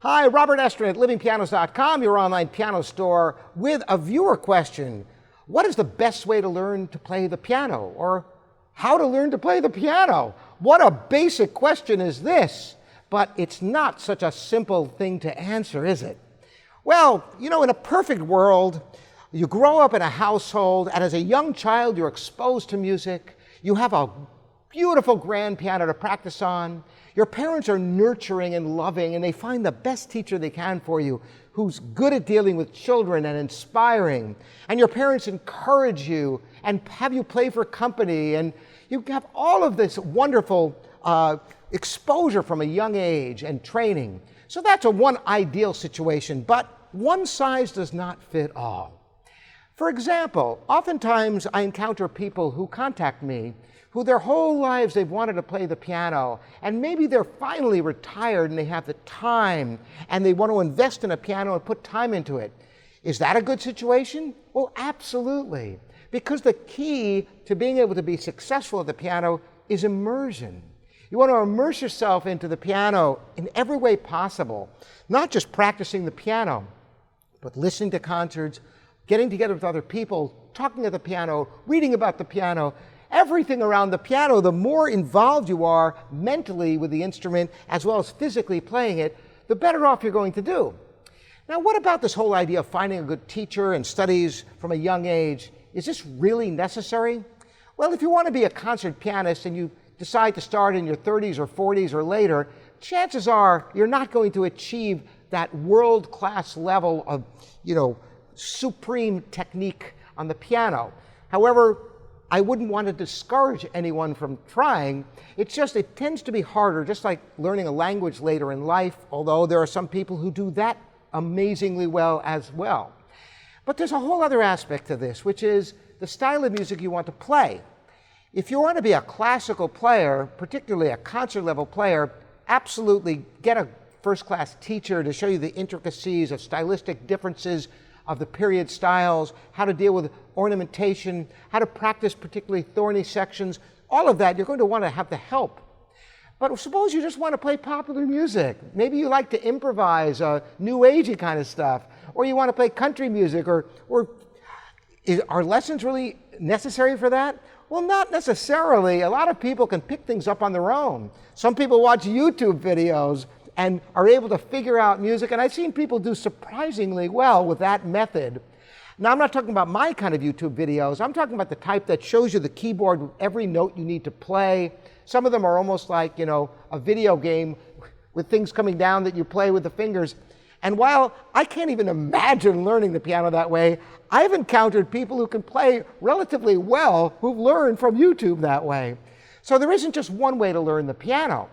Hi, Robert Estrin at livingpianos.com, your online piano store, with a viewer question. What is the best way to learn to play the piano? Or how to learn to play the piano? What a basic question is this? But it's not such a simple thing to answer, is it? Well, you know, in a perfect world, you grow up in a household, and as a young child, you're exposed to music. You have a beautiful grand piano to practice on. Your parents are nurturing and loving, and they find the best teacher they can for you, who's good at dealing with children and inspiring. And your parents encourage you and have you play for company, and you have all of this wonderful exposure from a young age and training. So that's one ideal situation, but one size does not fit all. For example, oftentimes I encounter people who contact me who their whole lives they've wanted to play the piano, and maybe they're finally retired and they have the time and they want to invest in a piano and put time into it. Is that a good situation? Well, absolutely. Because the key to being able to be successful at the piano is immersion. You want to immerse yourself into the piano in every way possible, not just practicing the piano, but listening to concerts, getting together with other people, talking at the piano, reading about the piano, everything around the piano. The more involved you are mentally with the instrument as well as physically playing it, the better off you're going to do. Now, what about this whole idea of finding a good teacher and studies from a young age? Is this really necessary? Well, if you want to be a concert pianist and you decide to start in your 30s or 40s or later, chances are you're not going to achieve that world-class level of, supreme technique on the piano. However, I wouldn't want to discourage anyone from trying. It tends to be harder, just like learning a language later in life, although there are some people who do that amazingly well as well. But there's a whole other aspect to this, which is the style of music you want to play. If you want to be a classical player, particularly a concert level player, absolutely get a first-class teacher to show you the intricacies of stylistic differences of the period styles, how to deal with ornamentation, how to practice particularly thorny sections. All of that, you're going to want to have the help. But suppose you just want to play popular music. Maybe you like to improvise new agey kind of stuff, or you want to play country music, or are lessons really necessary for that? Well, not necessarily. A lot of people can pick things up on their own. Some people watch YouTube videos and are able to figure out music, and I've seen people do surprisingly well with that method. Now, I'm not talking about my kind of YouTube videos. I'm talking about the type that shows you the keyboard with every note you need to play. Some of them are almost like, a video game with things coming down that you play with the fingers. And while I can't even imagine learning the piano that way, I've encountered people who can play relatively well who've learned from YouTube that way. So there isn't just one way to learn the piano.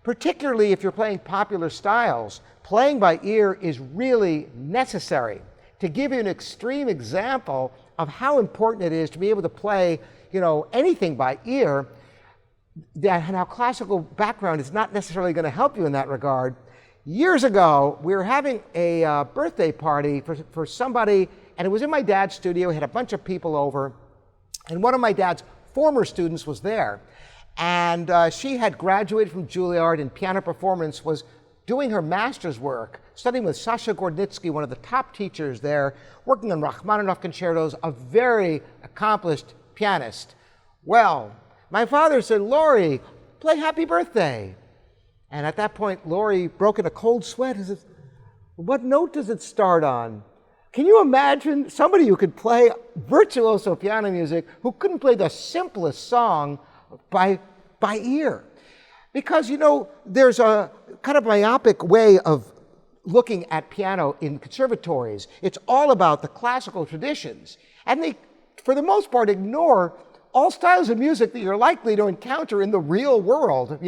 Particularly if you're playing popular styles, playing by ear is really necessary. To give you an extreme example of how important it is to be able to play, anything by ear, and how classical background is not necessarily going to help you in that regard. Years ago, we were having a birthday party for somebody, and it was in my dad's studio. He had a bunch of people over, and one of my dad's former students was there. And she had graduated from Juilliard in piano performance, was doing her master's work, studying with Sasha Gordnitsky, one of the top teachers there, working on Rachmaninoff concertos, a very accomplished pianist. Well, my father said, "Lori, play Happy Birthday." And at that point, Lori broke in a cold sweat and said, "What note does it start on?" Can you imagine somebody who could play virtuoso piano music who couldn't play the simplest song by ear? Because, there's a kind of myopic way of looking at piano in conservatories. It's all about the classical traditions. And they, for the most part, ignore all styles of music that you're likely to encounter in the real world.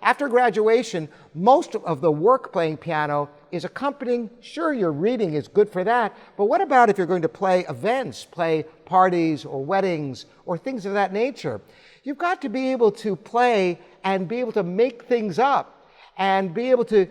After graduation, most of the work playing piano is accompanying. Sure, your reading is good for that, but what about if you're going to play events, play parties or weddings or things of that nature? You've got to be able to play and be able to make things up and be able to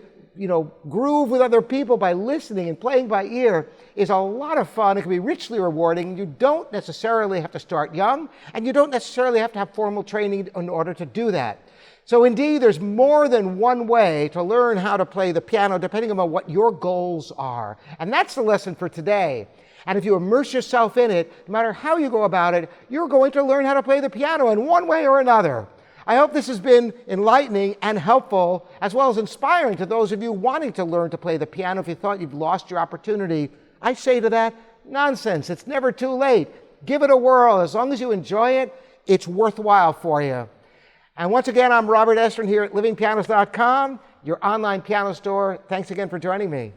groove with other people by listening and playing by ear is a lot of fun. It can be richly rewarding. You don't necessarily have to start young, and you don't necessarily have to have formal training in order to do that. So indeed, there's more than one way to learn how to play the piano, depending on what your goals are. And that's the lesson for today. And if you immerse yourself in it, no matter how you go about it, you're going to learn how to play the piano in one way or another. I hope this has been enlightening and helpful, as well as inspiring to those of you wanting to learn to play the piano. If you thought you'd lost your opportunity, I say to that, nonsense. It's never too late. Give it a whirl. As long as you enjoy it, it's worthwhile for you. And once again, I'm Robert Estrin here at livingpianos.com, your online piano store. Thanks again for joining me.